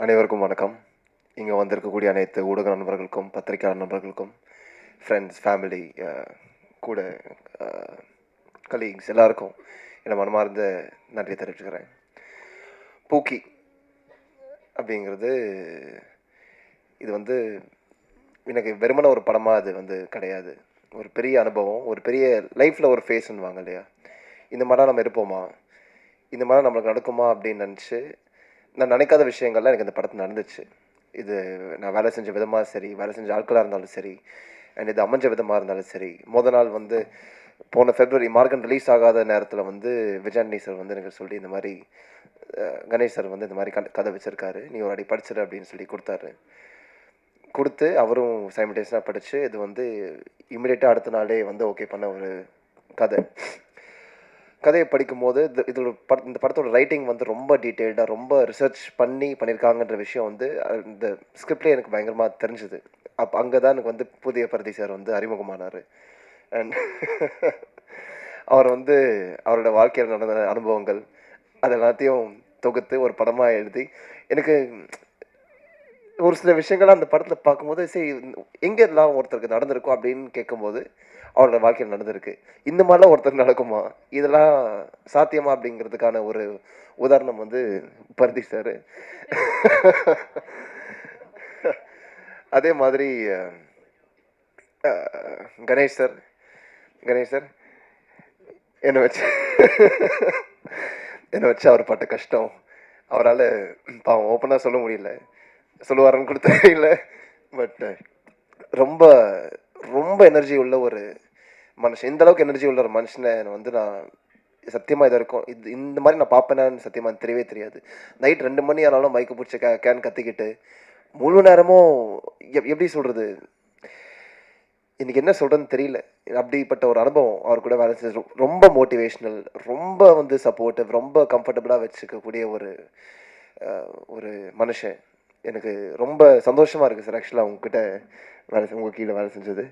அனைவருக்கும் வணக்கம். இங்கே வந்திருக்கக்கூடிய அனைத்து ஊடக நண்பர்களுக்கும், பத்திரிகையாளர் நண்பர்களுக்கும், ஃப்ரெண்ட்ஸ், ஃபேமிலி, கூட கலீக்ஸ் எல்லாருக்கும் என்னை மனமார்ந்த நன்றி தெரிவிச்சுக்கிறேன். பூக்கி அப்படிங்கிறது இது வந்து எனக்கு வெறுமன ஒரு படமாக அது வந்து கிடையாது. ஒரு பெரிய அனுபவம், ஒரு பெரிய லைஃப்பில் ஒரு ஃபேஸ்ன்னு வாங்க இல்லையா? இந்த மாதிரிலாம் நம்ம இருப்போமா, இந்த மாதிரி நம்மளுக்கு நடக்குமா அப்படின்னு நினச்சி நான் நினைக்காத விஷயங்கள்லாம் எனக்கு இந்த படத்தில் நடந்துச்சு. இது நான் வேலை செஞ்ச விதமாக சரி, வேலை செஞ்ச ஆட்களாக இருந்தாலும் சரி, அண்ட் இது அமைஞ்ச விதமாக இருந்தாலும் சரி. நாள் வந்து போன ஃபெப்ரவரி மார்கன் ரிலீஸ் ஆகாத நேரத்தில் வந்து விஜயாண்டி சார் வந்து எனக்கு சொல்லி இந்த மாதிரி கணேஷ் சார் வந்து இந்த மாதிரி கதை வச்சுருக்காரு, நீ ஒரு அடி படிச்சிரு அப்படின்னு சொல்லி கொடுத்து அவரும் சைமல்டேனியஸாக படித்து இது வந்து இமிடியேட்டாக அடுத்த நாளே வந்து ஓகே பண்ண ஒரு கதையை படிக்கும்போது இந்த படத்தோட ரைட்டிங் வந்து ரொம்ப டீட்டெயில்டாக ரொம்ப ரிசர்ச் பண்ணியிருக்காங்கன்ற விஷயம் வந்து இந்த ஸ்கிரிப்ட்லேயே எனக்கு பயங்கரமாக தெரிஞ்சுது. அப்போ அங்கே தான் எனக்கு வந்து புதிய பரதி சார் வந்து அறிமுகமானார். அண்ட் அவர் வந்து அவரோட வாழ்க்கையில் நடந்த அனுபவங்கள் அது எல்லாத்தையும் தொகுத்து ஒரு படமாக எழுதி எனக்கு ஒரு சில விஷயங்கள் அந்த படத்தில் பார்க்கும்போது சரி எங்கே எல்லாம் ஒருத்தருக்கு நடந்திருக்கும் அப்படின்னு கேட்கும்போது அவரோட வாழ்க்கையில் நடந்திருக்கு. இந்த மாதிரிலாம் ஒருத்தர் நடக்குமா, இதெல்லாம் சாத்தியமா அப்படிங்கிறதுக்கான ஒரு உதாரணம் வந்து பரதி சார். அதே மாதிரி கணேஷ் சார் என்னை வச்சு அவர் பட்ட கஷ்டம் அவரால் பாவம் ஓப்பனாக சொல்ல முடியல, சொல்லுவாருன்னு கூட தெரியல. பட் ரொம்ப ரொம்ப எனர்ஜி உள்ள ஒரு மனுஷன், இந்த அளவுக்கு எனர்ஜி உள்ள ஒரு மனுஷனை வந்து நான் சத்தியமாக இது இருக்கும் இந்த மாதிரி நான் பார்ப்பேனான்னு சத்தியமாக தெரியவே தெரியாது. நைட் 2 மணி ஆனாலும் மைக்கு பிடிச்ச கேன் கத்திக்கிட்டு முழு நேரமும் எப்படி சொல்கிறது, எனக்கு என்ன சொல்கிறதுன்னு தெரியல. அப்படிப்பட்ட ஒரு அனுபவம் அவர் கூட வேலை செஞ்சு ரொம்ப மோட்டிவேஷ்னல், ரொம்ப வந்து சப்போர்ட்டிவ், ரொம்ப கம்ஃபர்டபுளாக வச்சுக்கக்கூடிய ஒரு மனுஷன். எனக்கு ரொம்ப சந்தோஷமாக இருக்குது சார் ஆக்சுவலாக உங்ககிட்ட உங்கள் கீழே வேலை செஞ்சது.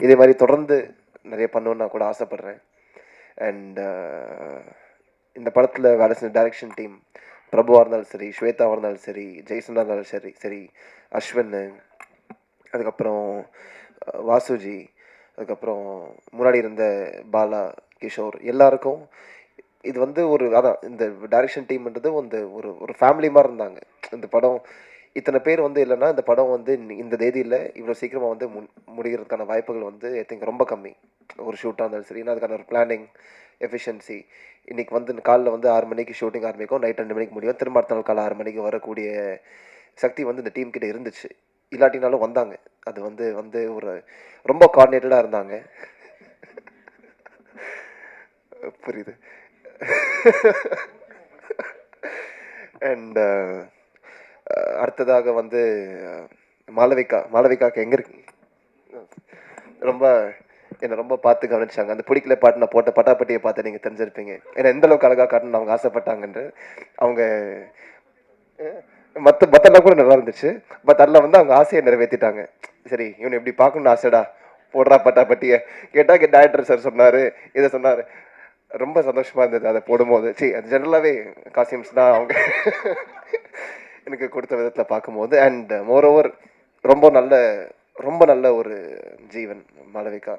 இதே மாதிரி தொடர்ந்து நிறைய பண்ணணுன்னு நான் கூட ஆசைப்பட்றேன். அண்ட் இந்த படத்தில் வேலை செஞ்ச டைரக்ஷன் டீம் பிரபுவாக இருந்தாலும் சரி, ஸ்வேதாவாக இருந்தாலும் சரி, ஜெய்சனாக இருந்தாலும் சரி, அஸ்வின், அதுக்கப்புறம் வாசுஜி, அதுக்கப்புறம் முன்னாடி இருந்த பாலா, கிஷோர், எல்லாருக்கும் இது வந்து அதான் இந்த டைரக்ஷன் டீம்ன்றது வந்து ஒரு ஃபேமிலி மாதிரி இருந்தாங்க. இந்த படம் இத்தனை பேர் வந்து இல்லைன்னா இந்த படம் வந்து இந்த தேதியில் இவ்வளோ சீக்கிரமாக வந்து முடிகிறதுக்கான வாய்ப்புகள் வந்து ஐ திங்க் ரொம்ப கம்மி. ஒரு ஷூட்டாக இருந்தாலும் சரி, அதுக்கான ஒரு பிளானிங் எஃபிஷியன்சி. இன்றைக்கி வந்து காலைல வந்து 6 மணிக்கு ஷூட்டிங் ஆரம்பிக்கும், நைட் 2 மணிக்கு முடியும், திரும்ப அடுத்த நாள் காலை 6 மணிக்கு வரக்கூடிய சக்தி வந்து இந்த டீம் கிட்ட இருந்துச்சு. இல்லாட்டினாலும் வந்தாங்க. அது வந்து ஒரு ரொம்ப கோஆர்டினேட்டடாக இருந்தாங்க. புரியுது. அண்ட் அடுத்ததாக வந்து மாளவிகாக்கு எங்கே இருக்கு ரொம்ப என்னை ரொம்ப பார்த்து கவனிச்சாங்க. அந்த பிடிக்கல பாட்டு நான் போட்ட பட்டாப்பட்டியை பார்த்து நீங்கள் தெரிஞ்சிருப்பீங்க ஏன்னா எந்த அளவுக்கு அழகாக காட்டணும்னு அவங்க ஆசைப்பட்டாங்கன்று. அவங்க மற்றெல்லாம் கூட நல்லா இருந்துச்சு. பட் அதில் வந்து அவங்க ஆசையை நிறைவேற்றிட்டாங்க. சரி இவனை எப்படி பார்க்கணும்னு ஆசைடா, போடுறா பட்டாப்பட்டியை கேட்டால் டேரக்டர் சார் சொன்னார், இதை சொன்னார். ரொம்ப சந்தோஷமாக இருந்தது அதை போடும்போது. அது ஜென்ரலாகவே காஸ்டியூம்ஸ் தான் அவங்க எனக்கு கொடுத்த விதத்தில் பார்க்கும்போது. அண்ட் மோரோவர் ரொம்ப நல்ல ஒரு ஜீவன் மாளவிகா.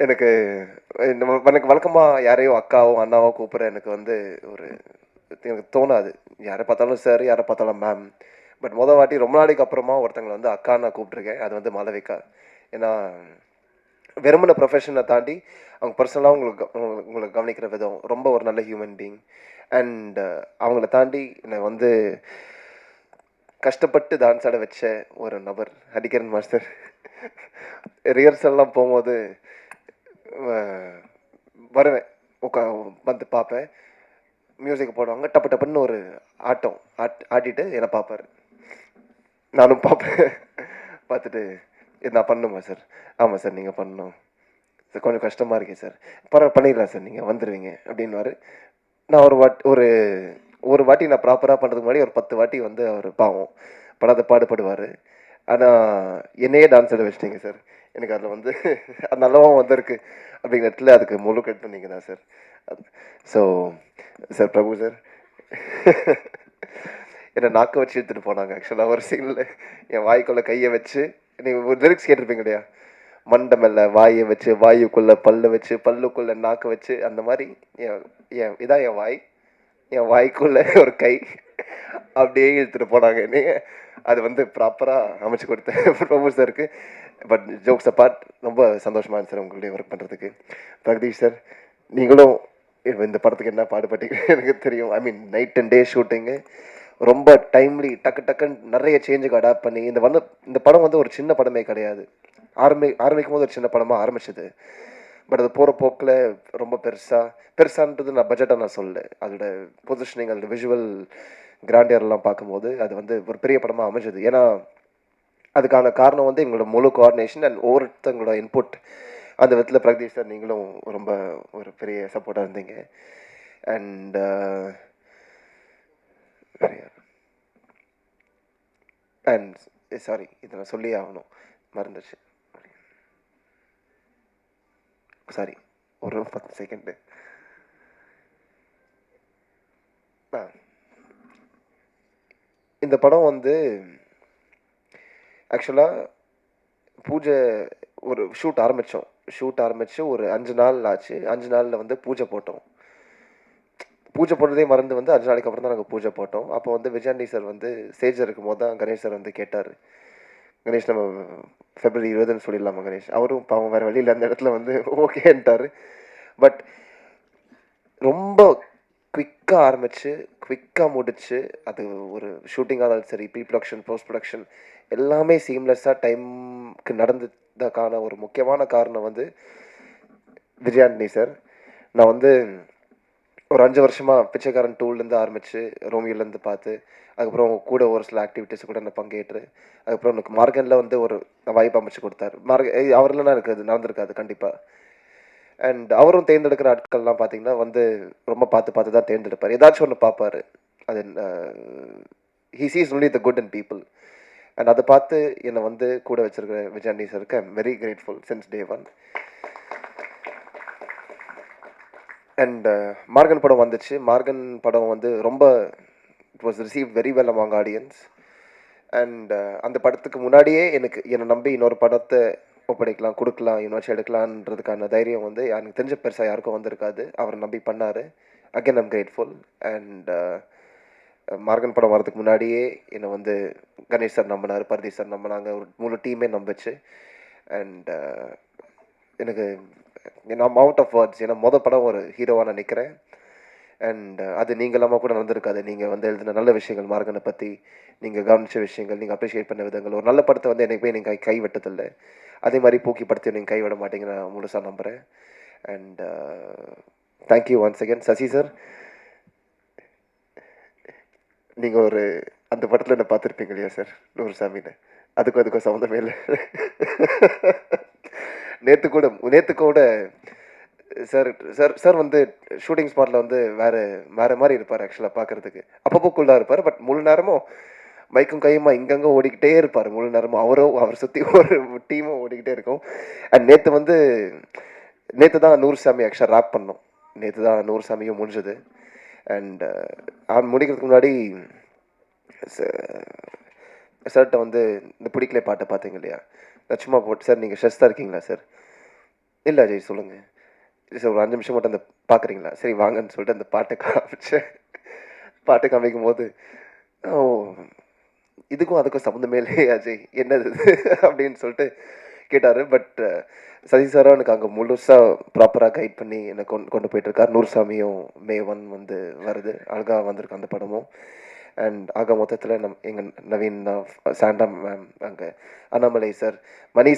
எனக்கு வழக்கமாக யாரையோ அக்காவோ அண்ணாவோ கூப்பிட்ற எனக்கு வந்து எனக்கு தோணாது. யாரை பார்த்தாலும் சார், யாரை பார்த்தாலும் மேம். பட் வாட்டி ரொம்ப நாளைக்கு அப்புறமா ஒருத்தங்களை வந்து அக்கா நான் கூப்பிட்ருக்கேன். அது வந்து மாளவிகா. ஏன்னா வெறுமன ப்ரொஃபஷனை தாண்டி அவங்க பர்சனலாக உங்களை கவனிக்கிற விதம் ரொம்ப ஒரு நல்ல ஹியூமன் பீயிங். அண்ட் அவங்கள தாண்டி என்னை வந்து கஷ்டப்பட்டு டான்ஸ் ஆட வச்ச ஒரு நபர் ஹரிகரன் மாஸ்டர். ரிஹர்சல்லாம் போகும்போது வருவேன், வந்து பார்ப்பேன், மியூசிக் போடுவாங்க, டப்பு டப்புன்னு ஒரு ஆட்டிட்டு என்னை பார்ப்பார், நானும் பார்ப்பேன். பார்த்துட்டு நான் பண்ணணுமா சார்? ஆமாம் சார் நீங்கள் பண்ணணும் சார், கொஞ்சம் கஷ்டமாக இருக்கேன் சார், பண்ணிடலாம் சார், நீங்கள் வந்துடுவீங்க அப்படின்வாரு. நான் ஒரு வாட்டி நான் ப்ராப்பராக பண்ணுறதுக்கு முன்னாடி ஒரு 10 வாட்டி வந்து அவர் பாவம் படாத பாடுபடுவார். ஆனால் என்னையே டான்ஸ் ஆட வச்சிட்டிங்க சார். எனக்கு அதில் வந்து அது நல்லாவும் வந்திருக்கு அப்படிங்கிற இடத்துல அதுக்கு முழு கட்டு நீங்கள் தான் சார். ஸோ சார் பிரபு சார் என்னை நாக்க வச்சு எடுத்துகிட்டு போனாங்க. ஆக்சுவலாக ஒரு சீனில் என் வாய்க்குள்ளே கையை வச்சு, நீங்கள் ஒரு லிரிக்ஸ் கேட்டிருப்பீங்க இல்லையா, மண்டை மேலே வாயை வச்சு, வாயுக்குள்ளே பல்லு வச்சு, பல்லுக்குள்ளே நாக்கு வச்சு, அந்த மாதிரி என் என் இதான் என் வாய், என் வாய்க்குள்ளே ஒரு கை அப்படியே இழுத்துட்டு போனாங்க என்னைய. அது வந்து ப்ராப்பராக அமைச்சு கொடுத்தேன் பிரபு சாருக்கு. பட் ஜோக்ஸ் அப்பார்ட் ரொம்ப சந்தோஷமாக இருந்துச்சு சார் உங்களுடைய ஒர்க் பண்ணுறதுக்கு. பிரகதீஷ் சார், நீங்களும் இந்த படத்துக்கு என்ன பாடுபட்டீங்க எனக்கு தெரியும். ஐ மீன் நைட் அண்ட் டே ஷூட்டிங்கு ரொம்ப டைம்லி டக்கு டக்குன்னு நிறைய சேஞ்சுக்கு அடாப்ட் பண்ணி இந்த படம் வந்து ஒரு சின்ன படமே கிடையாது. ஆரம்பிக்கும் போது ஒரு சின்ன படமாக ஆரம்பிச்சது. பட் அது போகிற போக்கில் ரொம்ப பெருசான்றது நான் பட்ஜெட்டாக நான் சொல்லலை. அதோட பொசிஷனிங், அதோட விஷுவல் கிராண்டியர்லாம் பார்க்கும்போது அது வந்து ஒரு பெரிய படமாக அமைஞ்சது. ஏன்னா அதுக்கான காரணம் வந்து எங்களோட முழு கோஆர்டினேஷன் அண்ட் ஒவ்வொருத்தங்களோட இன்புட். அந்த விதத்தில் பிரகதீஷ் சார் நீங்களும் ரொம்ப ஒரு பெரிய சப்போர்ட்டாக இருந்தீங்க. அண்ட் அண்ட் சாரி, இதை நான் சொல்லி ஆகணும், மறந்துச்சு. சாரி, ஒரு 10 செகண்டு. இந்த படம் வந்து ஆக்சுவலாக பூஜை ஒரு ஷூட் ஆரம்பித்து ஒரு 5 நாள் ஆச்சு. 5 நாளில் வந்து பூஜை போட்டோம். பூஜை போட்டதே மறந்து வந்து 5 நாளைக்கு அப்புறம் தான் நாங்கள் பூஜை போட்டோம். அப்போ வந்து விஜயாண்டி சார் வந்து ஸ்டேஜில் இருக்கும்போது தான் கணேஷ் சார் வந்து கேட்டார், கணேஷ் நம்ம February 20 சொல்லிடலாமா கணேஷ்? அவரும் பாவம் வேறு வழியில் அந்த இடத்துல வந்து ஓகேன்ட்டார். பட் ரொம்ப குவிக்காக ஆரம்பித்து குவிக்காக முடிச்சு, அது ஒரு ஷூட்டிங்காக இருந்தாலும் சரி, ப்ரீ ப்ரொடக்ஷன், போஸ்ட் ப்ரொடக்ஷன் எல்லாமே சீம்லெஸ்ஸாக டைமுக்கு நடந்ததுக்கான ஒரு முக்கியமான காரணம் வந்து விஜயாண்டி சார். நான் வந்து ஒரு 5 வருஷமாக பிச்சைக்காரன் 2லேருந்து ஆரம்பித்து ரோமியோலேருந்து பார்த்து, அதுக்கப்புறம் கூட ஒரு சில ஆக்டிவிட்டீஸ் கூட நான் பங்கேற்று, அதுக்கப்புறம் எனக்கு மார்கனில் வந்து ஒரு வாய்ப்பு அமைச்சு கொடுத்தாரு. அவர்லாம் எனக்கு அது நடந்திருக்காது கண்டிப்பாக. அண்ட் அவரும் தேர்ந்தெடுக்கிற ஆட்கள்லாம் பார்த்தீங்கன்னா வந்து ரொம்ப பார்த்து தான் தேர்ந்தெடுப்பார். ஏதாச்சும் ஒன்று பார்ப்பார். அது he sees only the good in people. And அதை பார்த்து என்னை வந்து கூட வச்சிருக்கிற விஜயாண்டி சாருக்கு I'm very grateful since day one. And Morgan படம் வந்துச்சு. மார்கன் படம் வந்து ரொம்ப it was receive very well among audience. And அந்த படத்துக்கு முன்னாடியே என்னை நம்பி இன்னொரு படத்தை ஒப்படைக்கலாம், கொடுக்கலாம், இன்னொரு எடுக்கலான்றதுக்கான தைரியம் வந்து எனக்கு தெரிஞ்ச பெருசாக யாருக்கும் வந்திருக்காது. அவர் நம்பி பண்ணார். Again I'm grateful. And Morgan படம் வரதுக்கு முன்னாடியே என்னை வந்து கணேஷ் சார் நம்பினார், பரதீஷ் சார் நம்பினாங்க, ஒரு முழு டீமே நம்பிச்சு. அண்ட் எனக்கு நான் அவுட் ஆஃப் வேர்ட்ஸ். ஏன்னா படம் ஒரு ஹீரோவாக நான் நிற்கிறேன். அண்ட் அது நீங்கள் இல்லாமல் கூட நடந்திருக்காது. நீங்கள் வந்து எழுதின நல்ல விஷயங்கள், மார்கனை பற்றி நீங்கள் கவனித்த விஷயங்கள், நீங்கள் அப்ரிஷியேட் பண்ண விதங்கள், ஒரு நல்ல படத்தை வந்து எனக்குமே நீங்கள் கைவிட்டதில்லை. அதே மாதிரி பூக்கி படத்தை நீங்கள் கைவிட மாட்டீங்க நான் முழுசாக நம்புகிறேன். And thank you once again. Sasi sir, நீங்கள் ஒரு அந்த படத்தில் என்ன பார்த்துருப்பீங்க இல்லையா சார், நூறுசாமின்னு? அதுக்கும் சம்மந்தமே இல்லை. நேற்று கூட சார் சார் சார் வந்து ஷூட்டிங் ஸ்பாட்டில் வந்து வேறு மாதிரி இருப்பார். ஆக்சுவலாக பார்க்குறதுக்கு அப்பப்போ கூலாக இருப்பார். பட் முழு நேரமும் மைக்கும் கையுமா இங்கங்கே ஓடிக்கிட்டே இருப்பார். முழு நேரமும் அவர் சுற்றி ஒரு டீமும் ஓடிக்கிட்டே இருக்கும். அண்ட் நேற்று தான் நூறுசாமி ஆக்சுவலாக ரேப் பண்ணோம். நேற்று தான் நூறுசாமியும் முடிஞ்சது. அண்ட் அவன் முடிக்கிறதுக்கு முன்னாடி சார்கிட்ட வந்து இந்த பிடிக்கல பாட்டை பார்த்தீங்க இல்லையா, நான் சும்மா போட்டு, சார் நீங்கள் ஸ்ட்ரெஸ்ஸாக இருக்கீங்களா சார்? இல்லை அஜய் சொல்லுங்கள் சார், ஒரு 5 நிமிஷம் மட்டும் அந்த பார்க்குறீங்களா? சரி வாங்கன்னு சொல்லிட்டு அந்த பாட்டை காமிக்கும் போது, ஓ இதுக்கும் அதுக்கும் சம்மந்தமே இல்லையே அஜய், என்னது அப்படின்னு சொல்லிட்டு கேட்டார். பட் சசி சாரும் எனக்கு அங்கே முழுசாக ப்ராப்பராக கைட் பண்ணி என்னை கொண்டு போயிட்டுருக்கார். நூறுசாமியும் May 1 வந்து வருது, அழகாக வந்திருக்கு அந்த படமும். அண்ட் ஆக மொத்தத்தில் எங்கள் நவீன் சாண்டா மேம், அங்கே அண்ணாமலை சார், மணி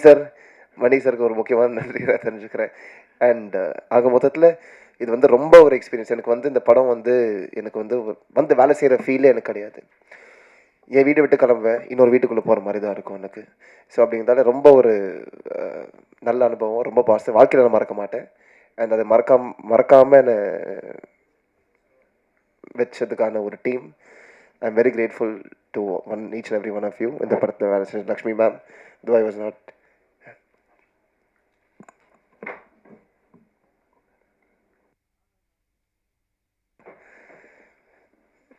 சாருக்கு ஒரு முக்கியமான நன்றி நான் தெரிஞ்சுக்கிறேன். அண்ட் ஆக மொத்தத்தில் இது வந்து ரொம்ப ஒரு எக்ஸ்பீரியன்ஸ். எனக்கு வந்து இந்த படம் வந்து எனக்கு வந்து வேலை செய்கிற ஃபீலே எனக்கு கிடையாது. என் வீட்டை விட்டு கிளம்புவேன், இன்னொரு வீட்டுக்குள்ளே போகிற மாதிரி தான் இருக்கும் எனக்கு. ஸோ அப்படிங்கிறதால ரொம்ப ஒரு நல்ல அனுபவம், ரொம்ப வாழ்க்கையில் நான் மறக்க மாட்டேன். அண்ட் அதை மறக்காமல் என்னை வச்சதுக்கான ஒரு team, I am very grateful to each and every one of you. இந்த படத்தில் வேலை செஞ்ச Lakshmi ma'am, though I was not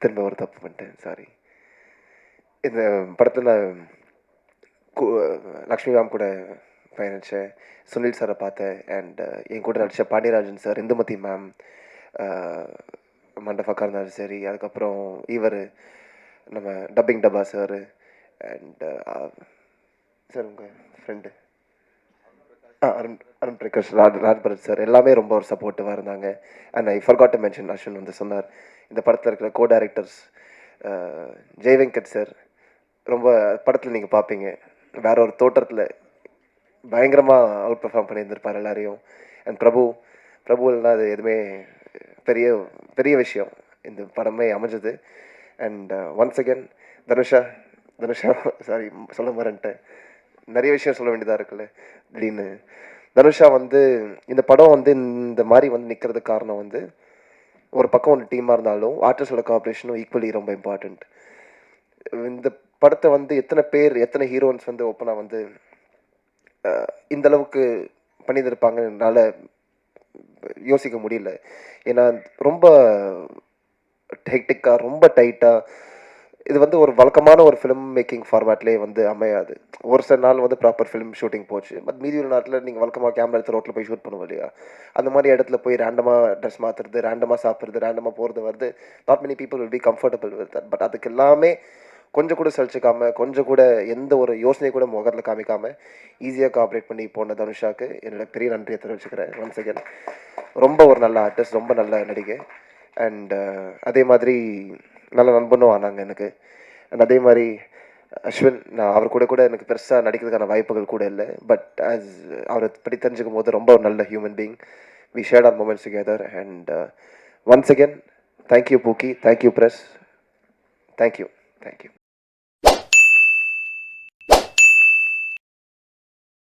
திரும்ப ஒரு தப்பு பண்ணிட்டேன், சாரி. இந்த படத்தில் நான் லக்ஷ்மி மேம் கூட பயணித்தேன், சுனில் சாரை பார்த்தேன், அண்ட் என் கூட நடித்த பாண்டியராஜன் சார், இந்துமதி மேம், மண்டபக்கா இருந்தாலும் சரி, அதுக்கப்புறம் இவர் நம்ம டப்பிங் டப்பா சார், அண்ட் சார் உங்கள் ஃப்ரெண்டு அருண் அருண் பிரகாஷ், ராஜ்பரத் சார் எல்லாமே ரொம்ப ஒரு சப்போர்ட்டிவாக இருந்தாங்க. And I forgot to mention, Ashwin வந்து சொன்னார், இந்த படத்தில் இருக்கிற கோ டைரக்டர்ஸ் ஜெய் வெங்கட் சார், ரொம்ப படத்தில் நீங்கள் பார்ப்பீங்க வேற ஒரு தோற்றத்தில் பயங்கரமாக அவுட் பெர்ஃபார்ம் பண்ணியிருந்திருப்பார் எல்லாரையும். அண்ட் பிரபுலாம் அது எதுவுமே பெரிய பெரிய விஷயம் இந்த படமே அமைஞ்சது. And once again Dhanusha Dhanusha sorry சொல்ல மறந்துட்டேன், நிறைய விஷயம் சொல்ல வேண்டியதாக இருக்குல்ல திடீர்னு. தனுஷா வந்து இந்த படம் வந்து இந்த மாதிரி வந்து நிற்கிறதுக்கு காரணம் வந்து ஒரு பக்கம் ஒரு டீமாக இருந்தாலும் ஆர்டிஸ்டோட கோஆப்ரேஷனும் ஈக்குவலி ரொம்ப இம்பார்ட்டண்ட். இந்த படத்தை வந்து எத்தனை பேர் எத்தனை ஹீரோயின்ஸ் வந்து ஓப்பனாக வந்து இந்த அளவுக்கு பண்ணியிருப்பாங்கன்னு என்னால் யோசிக்க முடியல. ஏன்னா ரொம்ப ஹெக்டிக்காக ரொம்ப டைட்டாக இது வந்து ஒரு வழக்கமான ஒரு ஃபிலிம் மேக்கிங் ஃபார்மேட்லேயே வந்து அமையாது. ஒரு சில நாள் வந்து ப்ராப்பர் ஃபிலிம் ஷூட்டிங் போச்சு, பட் மீதி ஒரு நாட்டில் நீங்கள் வழக்கமாக கேமரா எடுத்து ரோட்டில் போய் ஷூட் பண்ணுவோம் இல்லையா, அந்த மாதிரி இடத்துல போய் ரேண்டமாக ட்ரெஸ் மாற்றுறது, ரேண்டமாக சாப்பிட்றது, ரேண்டமாக போகிறது வருது. Not many people will be comfortable with that. But அதுக்கு எல்லாமே கொஞ்சம் கூட சலிச்சிக்காமல், கொஞ்சம் கூட எந்த ஒரு யோசனை கூட முகத்தில் காமிக்காமல் ஈஸியாக கோஆப்ரேட் பண்ணி போன தனுஷாவுக்கு என்னோட பெரிய நன்றியை தெரிவிச்சுக்கிறேன் ஒன்ஸ் அகேன். ரொம்ப ஒரு நல்ல ஆர்டிஸ்ட், ரொம்ப நல்ல நடிகை. அண்ட் அதே மாதிரி நல்ல நண்பனும் ஆனாங்க எனக்கு. அண்ட் அதே மாதிரி அஸ்வின், நான் அவர் கூட எனக்கு பெருசாக நடிக்கிறதுக்கான வாய்ப்புகள் கூட இல்லை, பட் ஆஸ் அவரை பற்றி தெரிஞ்சுக்கும் போது ரொம்ப ஒரு நல்ல human being. We shared our moments together. And once again thank you pookie, thank you press, thank you.